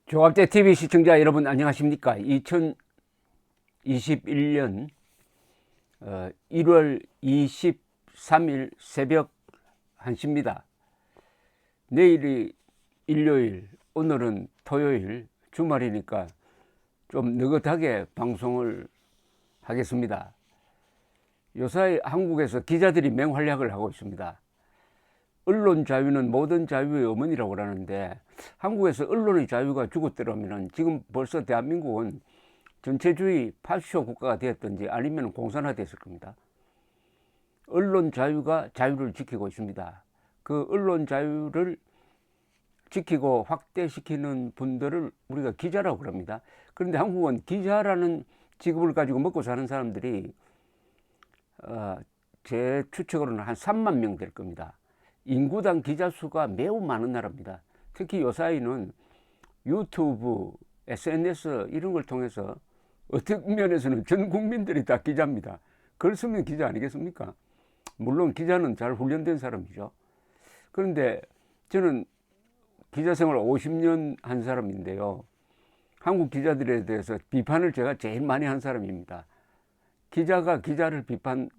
조갑제 TV 시청자 여러분 안녕하십니까? 2021년 1월 23일 새벽 1시입니다. 내일이 일요일, 오늘은 토요일, 주말이니까 좀 느긋하게 방송을 하겠습니다. 요새 한국에서 기자들이 맹활약을 하고 있습니다. 언론 자유는 모든 자유의 어머니라고 그러는데, 한국에서 언론의 자유가 죽었더라면 지금 벌써 대한민국은 전체주의 파쇼 국가가 되었든지 아니면 공산화됐을 겁니다. 언론 자유가 자유를 지키고 있습니다. 그 언론 자유를 지키고 확대시키는 분들을 우리가 기자라고 그럽니다. 그런데 한국은 기자라는 직업을 가지고 먹고 사는 사람들이 제 추측으로는 한 3만 명 될 겁니다. 인구당 기자 수가 매우 많은 나라입니다. 특히 요사이는 유튜브, SNS 이런 걸 통해서 어떤 면에서는 전 국민들이 다 기자입니다. 글 쓰면 기자 아니겠습니까? 물론 기자는 잘 훈련된 사람이죠. 그런데 저는 기자 생활 50년 한 사람인데요. 한국 기자들에 대해서 비판을 제가 제일 많이 한 사람입니다. 기자가 기자를 비판하니까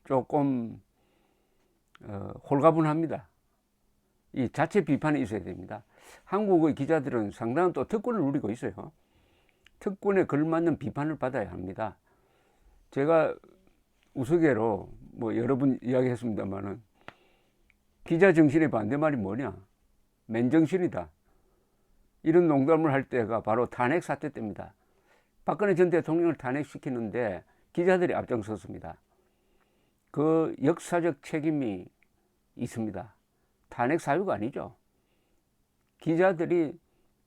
조금 홀가분합니다. 이 자체 비판이 있어야 됩니다. 한국의 기자들은 상당한 또 특권을 누리고 있어요. 특권에 걸맞는 비판을 받아야 합니다. 제가 우스개로 여러 번 이야기했습니다만은, 기자 정신의 반대말이 뭐냐? 맨정신이다. 이런 농담을 할 때가 바로 탄핵 사태 때입니다. 박근혜 전 대통령을 탄핵시키는데 기자들이 앞장섰습니다. 그 역사적 책임이 있습니다. 탄핵 사유가 아니죠. 기자들이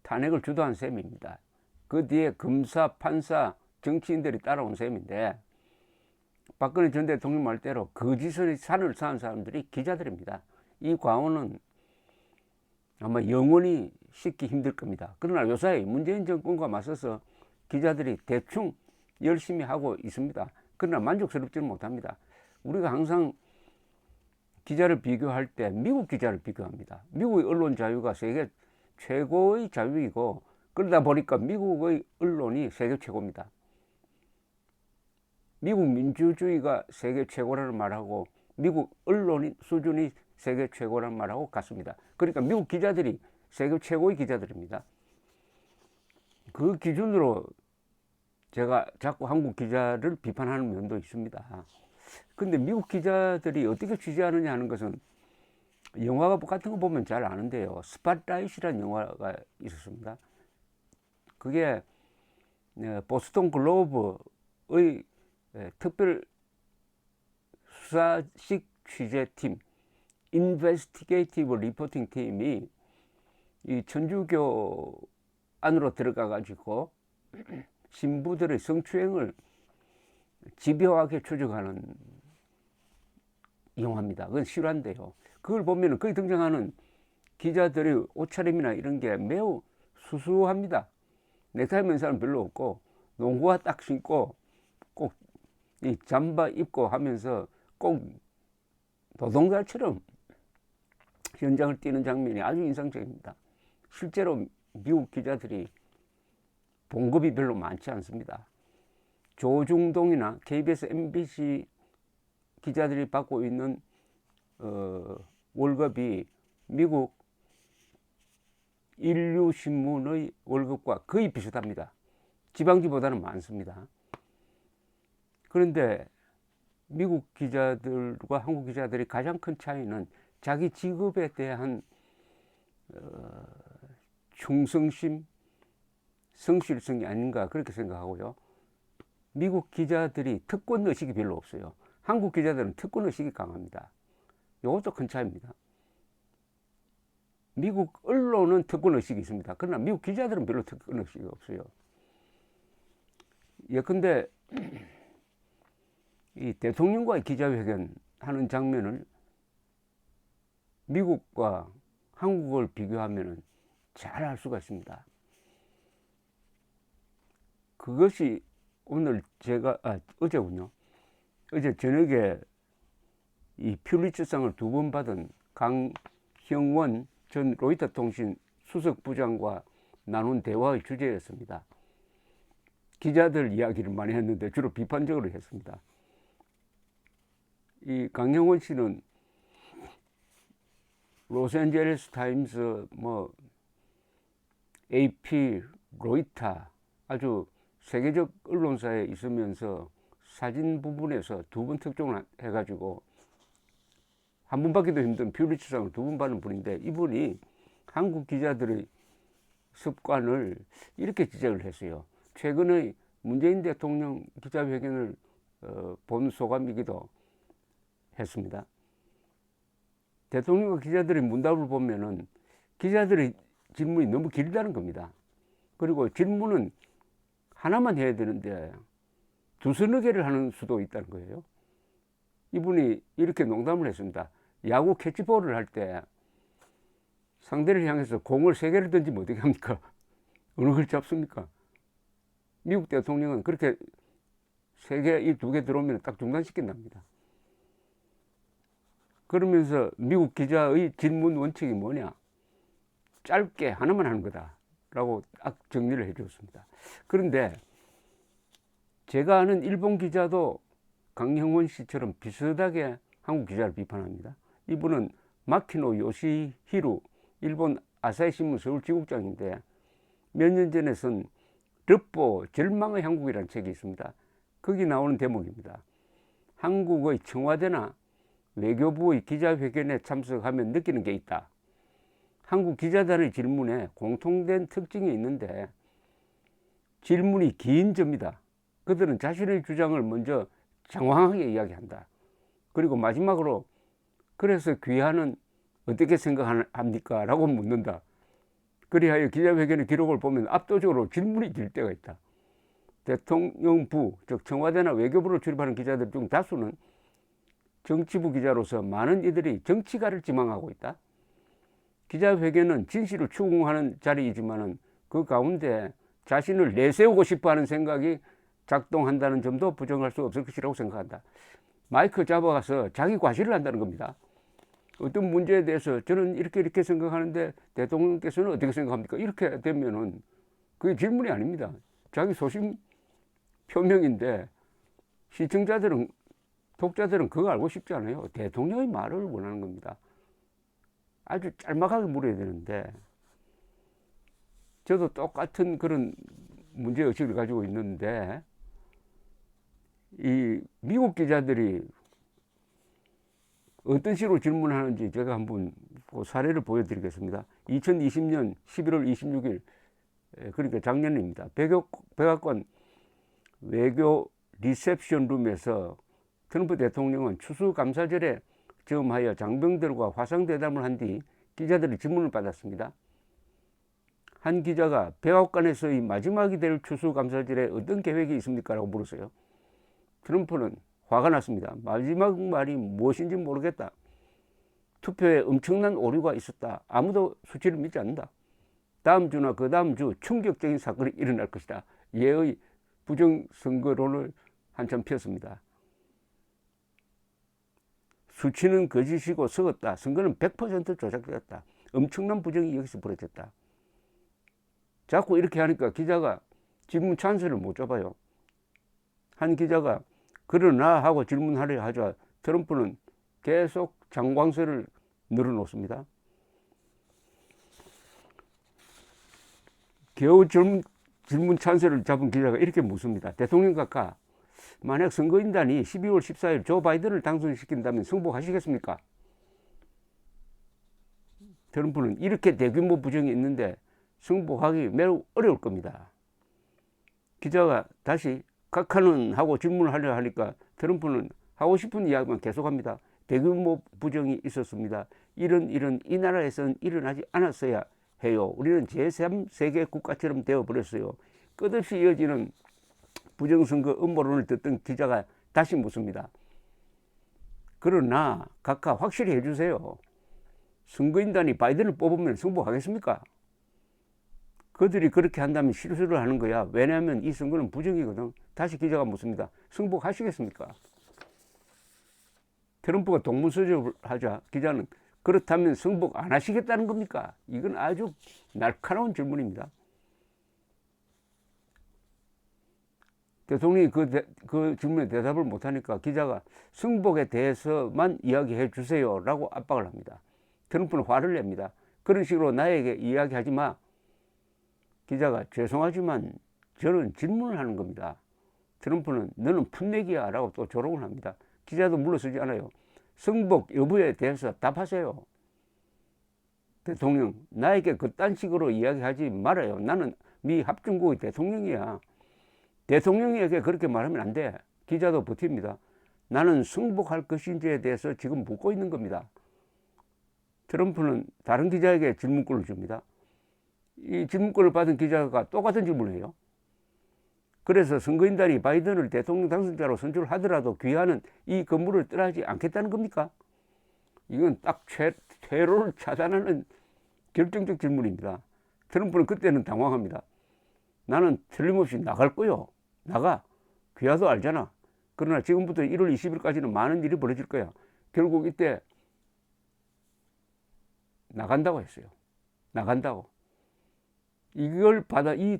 탄핵을 주도한 셈입니다. 그 뒤에 검사, 판사, 정치인들이 따라온 셈인데, 박근혜 전 대통령 말대로 거짓의 산을 쌓은 사람들이 기자들입니다. 이 과오는 아마 영원히 씻기 힘들 겁니다. 그러나 요새 문재인 정권과 맞서서 기자들이 대충 열심히 하고 있습니다. 그러나 만족스럽지는 못합니다. 우리가 항상 기자를 비교할 때 미국 기자를 비교합니다. 미국의 언론 자유가 세계 최고의 자유이고, 그러다 보니까 미국의 언론이 세계 최고입니다. 미국 민주주의가 세계 최고라는 말하고 미국 언론 수준이 세계 최고라는 말하고 같습니다. 그러니까 미국 기자들이 세계 최고의 기자들입니다. 그 기준으로 제가 자꾸 한국 기자를 비판하는 면도 있습니다. 근데 미국 기자들이 어떻게 취재하느냐 하는 것은 영화 같은 거 보면 잘 아는데요. 스팟라이트라는 영화가 있었습니다. 그게 보스턴 글로브의 특별 수사식 취재팀, 인베스티게이티브 리포팅 팀이 이 천주교 안으로 들어가 가지고 신부들의 성추행을 집요하게 추적하는 영화입니다. 그건 실화인데요. 그걸 보면 거기 등장하는 기자들의 옷차림이나 이런 게 매우 수수합니다. 넥타이 맨 사람 별로 없고, 농구화 딱 신고 꼭 이 잠바 입고 하면서 꼭 노동자처럼 현장을 뛰는 장면이 아주 인상적입니다. 실제로 미국 기자들이 봉급이 별로 많지 않습니다. 조중동이나 KBS, MBC 기자들이 받고 있는 월급이 미국 인류신문의 월급과 거의 비슷합니다. 지방지보다는 많습니다. 그런데 미국 기자들과 한국 기자들이 가장 큰 차이는 자기 직업에 대한 충성심, 성실성이 아닌가 그렇게 생각하고요. 미국 기자들이 특권 의식이 별로 없어요. 한국 기자들은 특권 의식이 강합니다. 이것도 큰 차이입니다. 미국 언론은 특권 의식이 있습니다. 그러나 미국 기자들은 별로 특권 의식이 없어요. 예컨대 이 대통령과의 기자회견 하는 장면을 미국과 한국을 비교하면 잘 알 수가 있습니다. 그것이 오늘 제가 어제군요. 어제 저녁에 이 퓰리처상을 2번 받은 강형원 전 로이터 통신 수석 부장과 나눈 대화의 주제였습니다. 기자들 이야기를 많이 했는데 주로 비판적으로 했습니다. 이 강영원 씨는 로스앤젤레스 타임스, AP, 로이터 아주 세계적 언론사에 있으면서 사진 부분에서 2번 특종을 해가지고 한 번 받기도 힘든 퓰리처상을 2번 받는 분인데, 이분이 한국 기자들의 습관을 이렇게 지적을 했어요. 최근의 문재인 대통령 기자회견을 본 소감이기도 했습니다. 대통령과 기자들의 문답을 보면은 기자들의 질문이 너무 길다는 겁니다. 그리고 질문은 하나만 해야 되는데 2-3개를 하는 수도 있다는 거예요. 이분이 이렇게 농담을 했습니다. 야구 캐치볼을 할 때 상대를 향해서 공을 3개를 던지면 어떻게 합니까? 어느 걸 잡습니까? 미국 대통령은 그렇게 3개, 이 2개 들어오면 딱 중단시킨답니다. 그러면서 미국 기자의 질문 원칙이 뭐냐? 짧게 하나만 하는 거다 라고 딱 정리를 해 주었습니다. 그런데 제가 아는 일본 기자도 강형원 씨처럼 비슷하게 한국 기자를 비판합니다. 이분은 마키노 요시히루, 일본 아사히신문 서울지국장인데 몇 년 전에 쓴 르포 절망의 한국이라는 책이 있습니다. 거기 나오는 대목입니다. 한국의 청와대나 외교부의 기자회견에 참석하면 느끼는 게 있다. 한국 기자단의 질문에 공통된 특징이 있는데 질문이 긴 점이다. 그들은 자신의 주장을 먼저 장황하게 이야기한다. 그리고 마지막으로 그래서 귀하는 어떻게 생각합니까? 라고 묻는다. 그리하여 기자회견의 기록을 보면 압도적으로 질문이 길 때가 있다. 대통령부, 즉 청와대나 외교부를 출입하는 기자들 중 다수는 정치부 기자로서 많은 이들이 정치가를 지망하고 있다. 기자회견은 진실을 추궁하는 자리이지만 그 가운데 자신을 내세우고 싶어하는 생각이 작동한다는 점도 부정할 수 없을 것이라고 생각한다. 마이크 잡아가서 자기 과시를 한다는 겁니다. 어떤 문제에 대해서 저는 이렇게 생각하는데 대통령께서는 어떻게 생각합니까? 이렇게 되면은 그게 질문이 아닙니다. 자기 소신 표명인데 시청자들은, 독자들은 그거 알고 싶지 않아요. 대통령의 말을 원하는 겁니다. 아주 짤막하게 물어야 되는데, 저도 똑같은 그런 문제의식을 가지고 있는데, 이 미국 기자들이 어떤 식으로 질문하는지 제가 한번 사례를 보여드리겠습니다. 2020년 11월 26일, 그러니까 작년입니다. 백악관 외교 리셉션 룸에서 트럼프 대통령은 추수감사절에 점하여 장병들과 화상대담을 한 뒤 기자들의 질문을 받았습니다. 한 기자가 백악관에서의 마지막이 될 추수감사절에 어떤 계획이 있습니까? 라고 물었어요. 트럼프는 화가 났습니다. 마지막 말이 무엇인지 모르겠다. 투표에 엄청난 오류가 있었다. 아무도 수치를 믿지 않는다. 다음 주나 그 다음 주 충격적인 사건이 일어날 것이다. 예의 부정선거론을 한참 폈습니다. 수치는 거짓이고 썩었다. 선거는 100% 조작되었다. 엄청난 부정이 여기서 벌어졌다. 자꾸 이렇게 하니까 기자가 질문 찬스를 못 잡아요. 한 기자가 그러나 하고 질문하려 하자 트럼프는 계속 장광설을 늘어놓습니다. 겨우 질문 찬스를 잡은 기자가 이렇게 묻습니다. 대통령 각하, 만약 선거인단이 12월 14일 조 바이든을 당선시킨다면 승복하시겠습니까? 트럼프는 이렇게 대규모 부정이 있는데 승복하기 매우 어려울 겁니다. 기자가 다시 각하는 하고 질문을 하려 하니까 트럼프는 하고 싶은 이야기만 계속합니다. 대규모 부정이 있었습니다. 이런 이 나라에서는 일어나지 않았어야 해요. 우리는 제3세계 국가처럼 되어버렸어요. 끝없이 이어지는 부정선거 음모론을 듣던 기자가 다시 묻습니다. 그러나 각하 확실히 해주세요. 선거인단이 바이든을 뽑으면 승복하겠습니까? 그들이 그렇게 한다면 실수를 하는 거야. 왜냐하면 이 선거는 부정이거든. 다시 기자가 묻습니다. 승복하시겠습니까? 트럼프가 동문서적을 하자 기자는 그렇다면 승복 안 하시겠다는 겁니까? 이건 아주 날카로운 질문입니다. 대통령이 그 질문에 대답을 못하니까 기자가 승복에 대해서만 이야기해 주세요 라고 압박을 합니다. 트럼프는 화를 냅니다. 그런 식으로 나에게 이야기하지 마. 기자가 죄송하지만 저는 질문을 하는 겁니다. 트럼프는 너는 풋내기야 라고 또 조롱을 합니다. 기자도 물러서지 않아요. 승복 여부에 대해서 답하세요. 대통령, 나에게 그딴 식으로 이야기하지 말아요. 나는 미 합중국의 대통령이야. 대통령에게 그렇게 말하면 안 돼. 기자도 버팁니다. 나는 승복할 것인지에 대해서 지금 묻고 있는 겁니다. 트럼프는 다른 기자에게 질문권을 줍니다. 이 질문권을 받은 기자가 똑같은 질문을 해요. 그래서 선거인단이 바이든을 대통령 당선자로 선출하더라도 귀하는 이 건물을 떠나지 않겠다는 겁니까? 이건 딱 퇴로를 차단하는 결정적 질문입니다. 트럼프는 그때는 당황합니다. 나는 틀림없이 나갈 거요. 나가. 귀하도 알잖아. 그러나 지금부터 1월 20일까지는 많은 일이 벌어질 거야. 결국 이때 나간다고 했어요. 나간다고. 이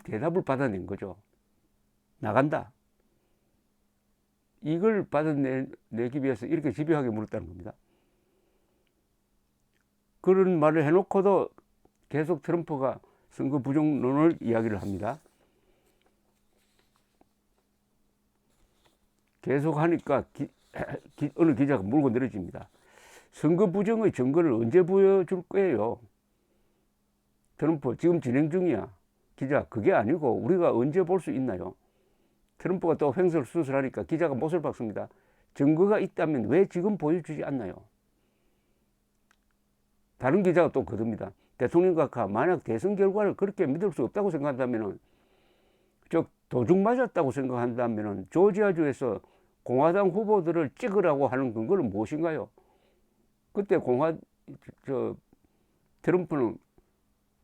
대답을 받아낸 거죠. 나간다. 이걸 받아내기 위해서 이렇게 집요하게 물었다는 겁니다. 그런 말을 해놓고도 계속 트럼프가 선거 부정론을 이야기를 합니다. 계속 하니까 어느 기자가 물고 늘어집니다. 선거 부정의 증거를 언제 보여줄 거예요? 트럼프 지금 진행 중이야. 기자, 그게 아니고 우리가 언제 볼 수 있나요? 트럼프가 또 횡설수설하니까 기자가 못을 박습니다. 증거가 있다면 왜 지금 보여주지 않나요? 다른 기자가 또 거듭니다. 대통령 각하, 만약 대선 결과를 그렇게 믿을 수 없다고 생각한다면, 즉 도둑 맞았다고 생각한다면 조지아주에서 공화당 후보들을 찍으라고 하는 근거는 무엇인가요? 그때 트럼프는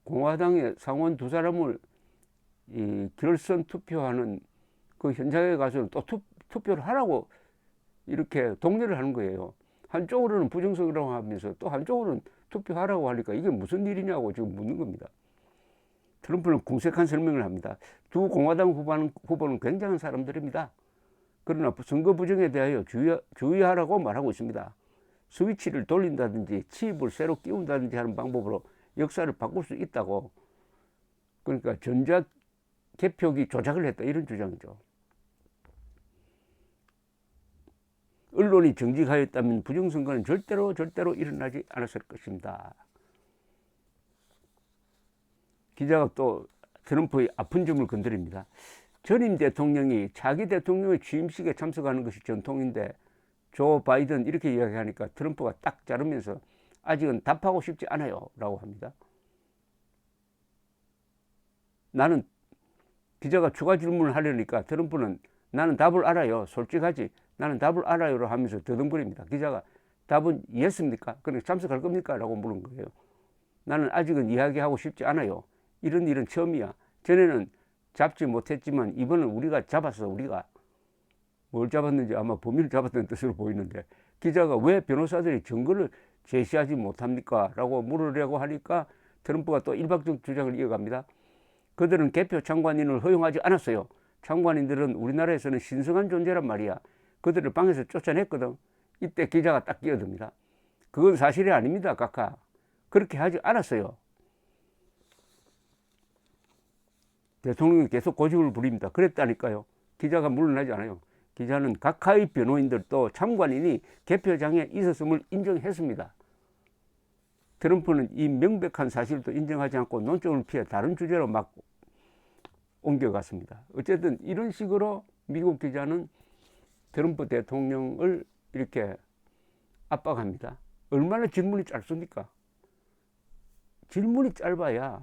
공화당의 상원 두 사람을 이 결선 투표하는 그 현장에 가서는 또 투표를 하라고 이렇게 독려를 하는 거예요. 한쪽으로는 부정선거라고 하면서 또 한쪽으로는 투표하라고 하니까 이게 무슨 일이냐고 지금 묻는 겁니다. 트럼프는 궁색한 설명을 합니다. 두 공화당 후보는 굉장한 사람들입니다. 그러나 선거 부정에 대하여 주의하라고 말하고 있습니다. 스위치를 돌린다든지 칩을 새로 끼운다든지 하는 방법으로 역사를 바꿀 수 있다고. 그러니까 전자 개표기 조작을 했다 이런 주장이죠. 언론이 정직하였다면 부정선거는 절대로 일어나지 않았을 것입니다. 기자가 또 트럼프의 아픈 점을 건드립니다. 전임 대통령이 자기 대통령의 취임식에 참석하는 것이 전통인데 조 바이든 이렇게 이야기하니까 트럼프가 딱 자르면서 아직은 답하고 싶지 않아요 라고 합니다. 기자가 추가 질문을 하려니까 트럼프는 나는 답을 알아요. 솔직하지. 나는 답을 알아요로 하면서 더듬거립니다. 기자가 답은 예스입니까? 그러니까 참석할 겁니까? 라고 물은 거예요. 나는 아직은 이야기하고 싶지 않아요. 이런 일은 처음이야. 전에는 잡지 못했지만 이번은 우리가 잡았어. 우리가 뭘 잡았는지 아마 범인을 잡았다는 뜻으로 보이는데 기자가 왜 변호사들이 증거를 제시하지 못합니까? 라고 물으려고 하니까 트럼프가 또 일방적 주장을 이어갑니다. 그들은 개표 참관인을 허용하지 않았어요. 참관인들은 우리나라에서는 신성한 존재란 말이야. 그들을 방에서 쫓아냈거든. 이때 기자가 딱 끼어듭니다. 그건 사실이 아닙니다, 각하. 그렇게 하지 않았어요. 대통령이 계속 고집을 부립니다. 그랬다니까요. 기자가 물러나지 않아요. 기자는 각하의 변호인들도 참관인이 개표장에 있었음을 인정했습니다. 트럼프는 이 명백한 사실도 인정하지 않고 논점을 피해 다른 주제로 막 옮겨갔습니다. 어쨌든 이런 식으로 미국 기자는 트럼프 대통령을 이렇게 압박합니다. 얼마나 질문이 짧습니까? 질문이 짧아야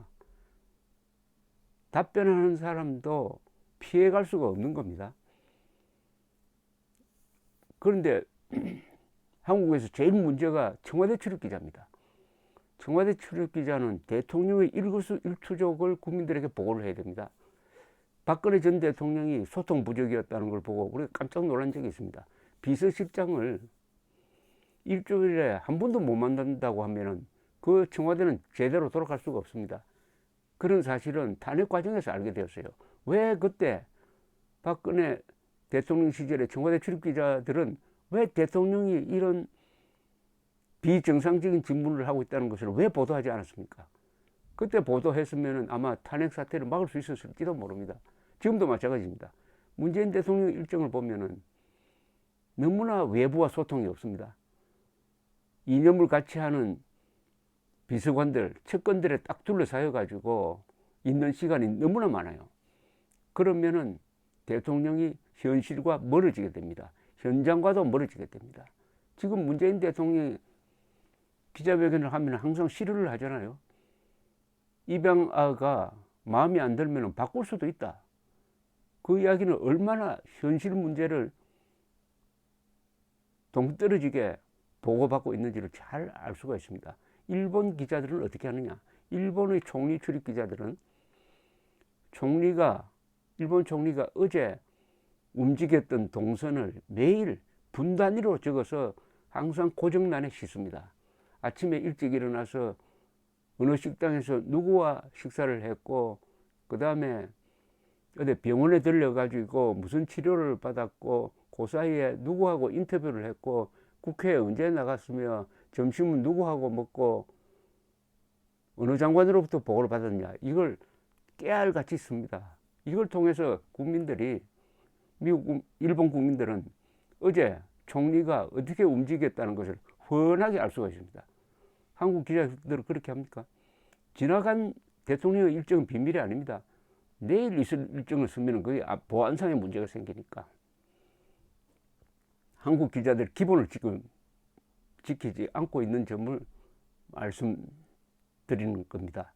답변하는 사람도 피해갈 수가 없는 겁니다. 그런데 한국에서 제일 문제가 청와대 출입 기자입니다. 청와대 출입 기자는 대통령의 일거수일투족을 국민들에게 보고를 해야 됩니다. 박근혜 전 대통령이 소통 부족이었다는 걸 보고 우리가 깜짝 놀란 적이 있습니다. 비서실장을 일주일에 한 번도 못 만난다고 하면은 그 청와대는 제대로 돌아갈 수가 없습니다. 그런 사실은 탄핵 과정에서 알게 되었어요. 왜 그때 박근혜 대통령 시절에 청와대 출입 기자들은 왜 대통령이 이런 비정상적인 질문을 하고 있다는 것을 왜 보도하지 않았습니까? 그때 보도했으면 아마 탄핵 사태를 막을 수 있었을지도 모릅니다. 지금도 마찬가지입니다. 문재인 대통령 일정을 보면은 너무나 외부와 소통이 없습니다. 이념을 같이 하는 비서관들, 측근들에 딱 둘러싸여 가지고 있는 시간이 너무나 많아요. 그러면은 대통령이 현실과 멀어지게 됩니다. 현장과도 멀어지게 됩니다. 지금 문재인 대통령이 기자회견을 하면 항상 실언을 하잖아요. 입양아가 마음에 안 들면 바꿀 수도 있다. 그 이야기는 얼마나 현실 문제를 동떨어지게 보고받고 있는지를 잘 알 수가 있습니다. 일본 기자들은 어떻게 하느냐? 일본의 총리 출입 기자들은 일본 총리가 어제 움직였던 동선을 매일 분 단위로 적어서 항상 고정란에 싣습니다. 아침에 일찍 일어나서 어느 식당에서 누구와 식사를 했고, 그 다음에 어디 병원에 들려가지고 무슨 치료를 받았고, 그 사이에 누구하고 인터뷰를 했고, 국회에 언제 나갔으며, 점심은 누구하고 먹고, 어느 장관으로부터 보고를 받았냐. 이걸 깨알같이 씁니다. 이걸 통해서 국민들이, 일본 국민들은 어제 총리가 어떻게 움직였다는 것을 훤하게 알 수가 있습니다. 한국 기자들은 그렇게 합니까? 지나간 대통령의 일정은 비밀이 아닙니다. 내일 있을 일정을 쓰면 그게 보안상의 문제가 생기니까. 한국 기자들 기본을 지금 지키지 않고 있는 점을 말씀드리는 겁니다.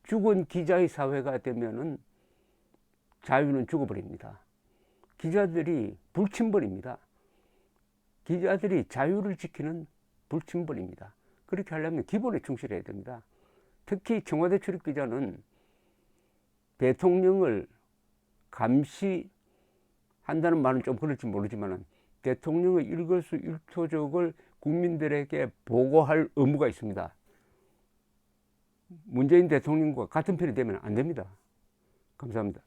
죽은 기자의 사회가 되면은 자유는 죽어버립니다. 기자들이 불침벌입니다. 기자들이 자유를 지키는 불침벌입니다. 그렇게 하려면 기본에 충실해야 됩니다. 특히 청와대 출입 기자는 대통령을 감시한다는 말은 좀 그럴지 모르지만 대통령의 일거수일투족을 국민들에게 보고할 의무가 있습니다. 문재인 대통령과 같은 편이 되면 안 됩니다. 감사합니다.